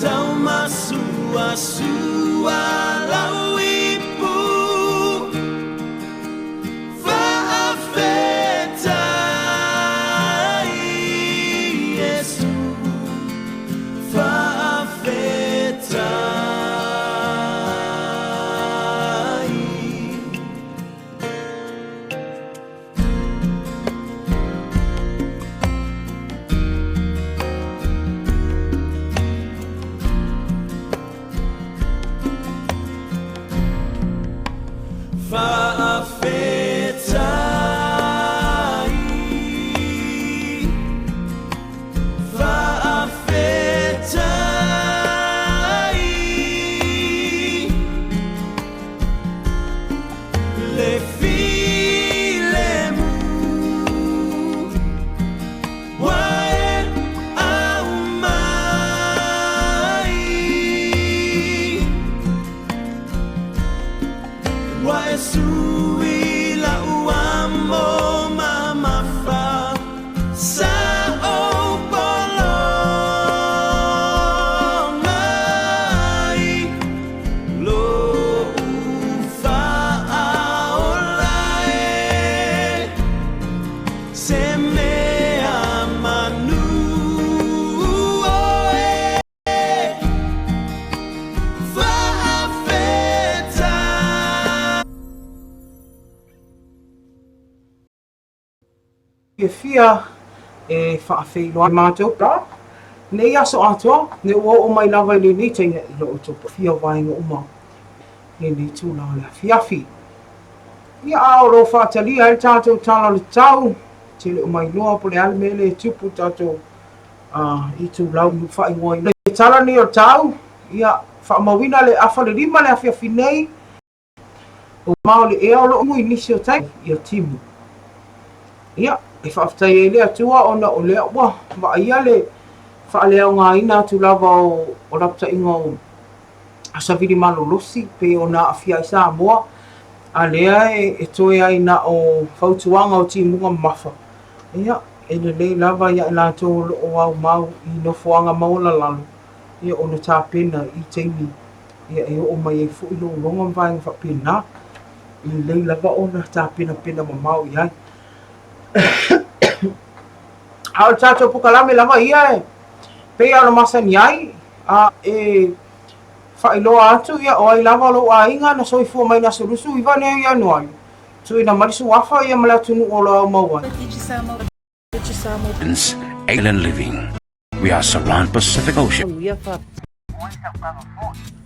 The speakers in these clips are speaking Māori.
tau masua-sua lau ipu faafetai Yesu faafetai Fia whaafeilua mātou pra. Nei aso atoa, ne ua o mai lava i ni teina I lo o topa fia wainga uma. Ni TAUAFIAFI. Ia aoro whaatalia e tātou tala le tau. Te le o mai loa po le ale me le tupu tātou I tu lau nu whai ngoi. Le tala ni o tau, ia whaamawina le afa le rima le afiafi nei. O mao le ea o lo mui nisi o tai, ia timu. Ia, e whaafitai e lea tua ona o lea ua. Wa ia le whaalea o ngā ina tu lava o rapta inga o asaviri malolosi pe o nā awhia I Samoa. A lea e toe ai na o whautuanga o timunga mafa. Ia, e le lava ia e lātou o au mau I nofoanga maula lalu. Ia o na tāpena I teimi. Ia e o mai e fu I lo longa mwainga whapena. I le lava o na tāpena pena mamau I ai. Hau tātou pukalame lava ia e pea no masani ai e whailoa atu ia o ai lava lo a inga na soifua mai na solusu I vane ai Ianuari so ina marisu wafa ia mala tunu o lo au maua Alien living. We are surround Pacific Ocean.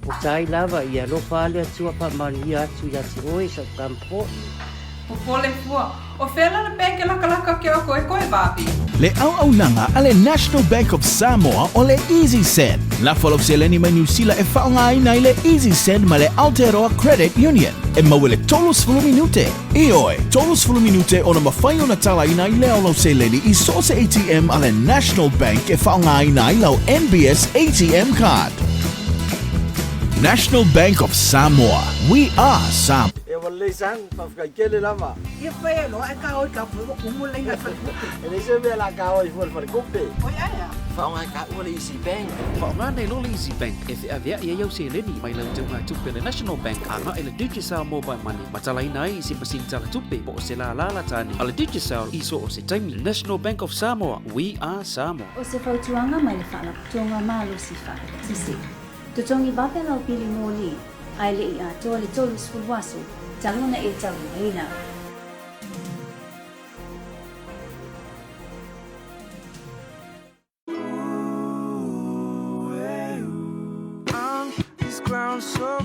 O tai lava ia lo fale atua pa maria atu ia ti oi sa kampo. O pole fua. O fela na peke laka ke o koe vapi. Le au nanga ale National Bank of Samoa o le Easy Send. La follow seleni mai New Zealand e whaonga ai nei le Easy Send ma le Aotearoa Credit Union. E mawele tolos fulu minute. E oi, tolos fulu minute o na mawhai o na tala i nei le au seleni I source ATM ale National Bank e whaonga ai nei lau NBS ATM card. National Bank of Samoa. We are Samoa. Lisan pafkakele lama. Ia pai lo ai ka oi ka fu ko mo le nga fa. Ele se ve la ka oi for kupe. Oi ai. Fa nga ka o Easy Bank. Fa nga nei lo Easy Bank e fe avia ia yo se leni mai lau tau nga tupe le National Bank anga ele digital mobile money. Matalai nai si pasin tala tupe po se la tani. Ale digital iso o se taimi National Bank of Samoa. We are Samoa. O se fautuanga mai le fala tonga malo si fa. Sisi. Tutongi vape lau pili moli. Ai le ia to le tolu sfulwaso. Taluna e taluna. This ground so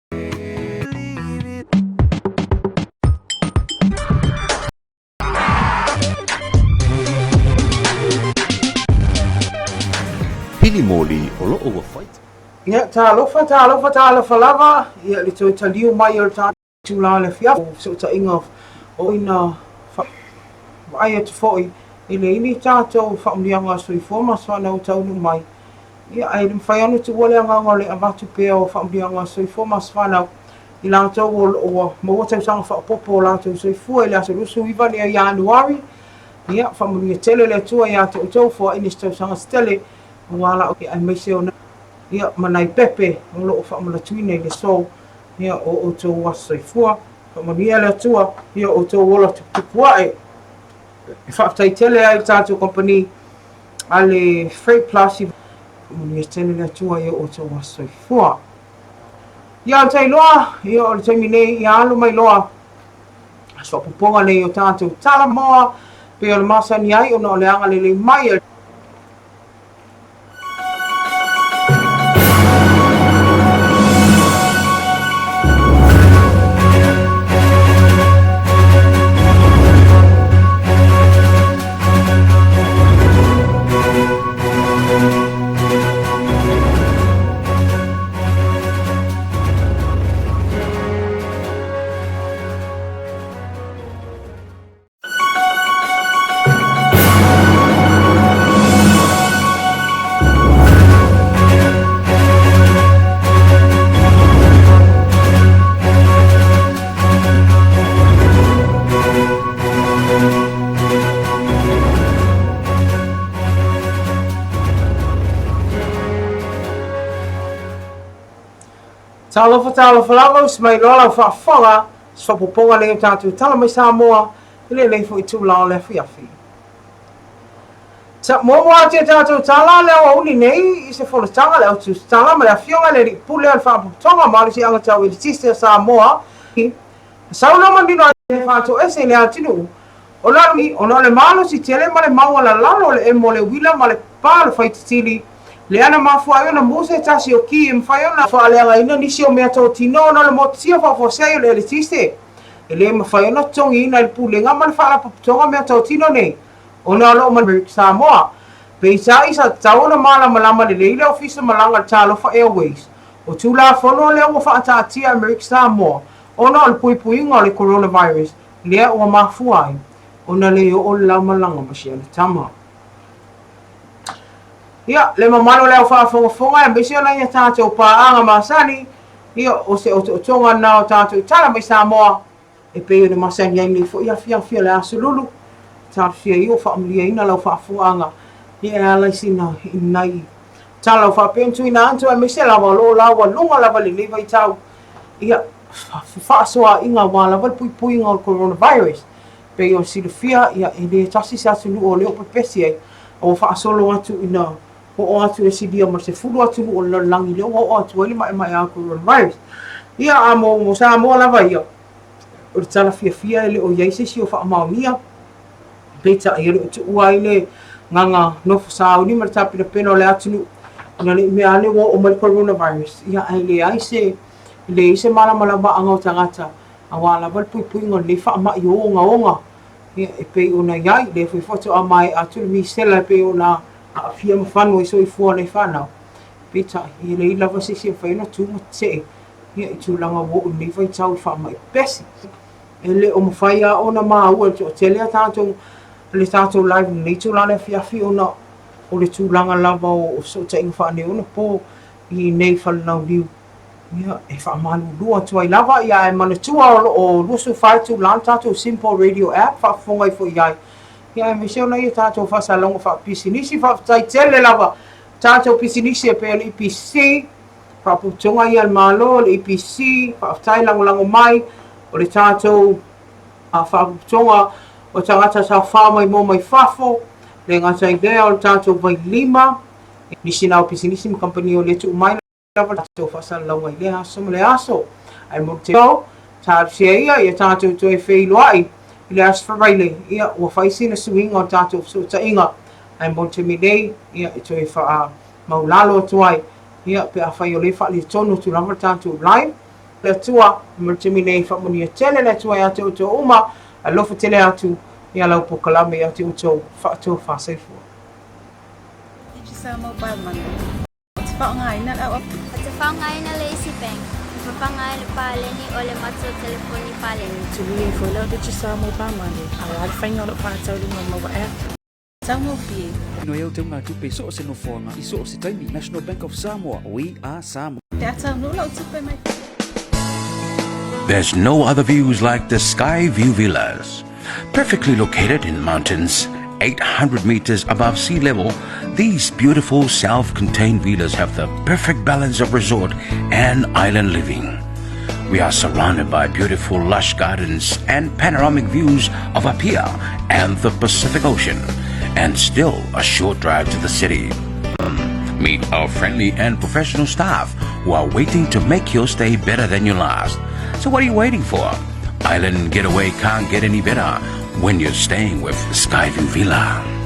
believe it. Pili moli o lo over fight. Ia tālofa lava. Ia le toi taliu mai o tātou tula le fia. So ta inga o ina ai atu foi. Ile ini tātou whaamlianga sui formas whanau taunu mai. Ia ai rim whai anu tu wale anga le amatu pea o whaamlianga sui formas whanau. I lātou o maua tau sanga whaapopo o lātou sui fua. Ile aso rusu iwa ni a Ianuari. Ia whaamuni tele le atua ia tau tau fua inis tau sanga stele. Wala o ke ai meise o na. Ia manai pepe o lo fa mala tuine le so ia o to wasai fua fa mania le tua ia o to wola tupuai fa tai tele ai tatu company ale freight plus mania tele le tua ia o to wasai fua ia tai loa ia o te mine ia alu mai loa so puponga le o tatu Talamoa pe o masa ni ai o no le anga le mai Talofa lava mai lola whaafonga so poponga le tatu tala mai Samoa ile le fu itu LOABAY. Sa mo te tatu tala le o uni nei i se fola tanga le tu tala mai afionga le pule al fa tonga mari si anga tau i tiste Samoa. Sa no man dino e fa to ese le atinu. O la mi ona le malo si tele male maua la lalo le e mo le wila male pa le faitili le ana mafua na mose tasi o ki mfaiona fa le nga ina nisi o mea to tino na le motia fa fosei le tiste ele mfaiona tongi ina le pulenga mal fa la tonga mea to tino ne ona lo man Samoa pe sa isa tauna mala malama le ile office malanga Talofa Airways o tula fono le o fa ta tia America Samoa ona le pui le coronavirus le o mafua ona le o la malanga masia tama. Ia le mamalo le fa fonga e bisi ona ia tatu pa anga masani ia o se o tonga na o tatu tala mai Samoa e pe le masani ai le fo ia fia le aso Lulu tatu fia io fa mlia ina la fa fuanga ia la sina inai tala fa pentu ina anto e mese la lo la wa lunga la vale le vai tau ia fa soa inga wa la pui ngol coronavirus pe o silfia ia e le tasi sa sulu o le o pesi ai o fa solo atu ina o atu e sidia ma se fulu atu o la langi le o atu ele mai a coronavirus ia amo Samoa la vai o tala fia ele o yaise si o fa maonia beta ia o tu waile nganga no fa ni ma tapi de peno le atu na le me ale o mai coronavirus ia ele aise le se mala ba anga tangata awala bal pui ngol le fa ma yo nga ia e pe ona yai le foi foto a mai atu mi sela pe ona a fia ma fanu i so i fua nei whanau. Pita, i le lava sisi a whaina tū ma te. Ia i tūlanga wo ni vai tau i wha mai pesi. E le o mawhai a ona maa ua o tele a tātou, le tātou live nei tūlanga fiafi ona o le tūlanga lava o so ta inga whaane ona po i nei whalanau liu. Ia e wha malu lua tua i lava ia e mana tua o lusu whai tūlanga tātou Simple Radio app wha whongai fo iai. Ia me se ona ia tātou whasalonga wha pisinisi wha tai tele lava tātou pisinisi e pēle IPC wha putonga ia malo le IPC wha tai lango mai o le tātou wha putonga o tangata sa wha mai whafo le ngata i lea o le tātou vai lima nisi nao pisinisi ma company o le tu mai lava tātou whasalonga i lea aso ma le aso ai mo te o tātou sia ia tātou toi wheiloai le asfaraile ia o faisi na suinga o tātou so ta inga ai monte minei ia e toi wha maulalo tuai ia pe a whai o le wha li tonu tu lava tātou live le tua monte minei wha moni a tele le tuai ate o tō uma a lofa tele atu ia lau po kalame ate o tō wha tō wha seifua. Iti sa mobile money. O te whaongai na au apu. O te whaongai na le isi bank. Mapangai le paleni o le matso telefoni paleni. Tuli e wholau te sa mobile money. Ai al whainga lo whaatau ringa mobile app. Samoa pie. No eu tenho tupe so se no fonga i so se taimi National Bank of Samoa. We are Samoa. Te atau no lau tupe mai. There's no other views like the Sky View Villas. Perfectly located in mountains 800 meters above sea level, these beautiful self-contained villas have the perfect balance of resort and island living. We are surrounded by beautiful lush gardens and panoramic views of Apia and the Pacific Ocean, and still a short drive to the city. Meet our friendly and professional staff who are waiting to make your stay better than your last. So what are you waiting for? Island getaway can't get any better when you're staying with Skyview Villa.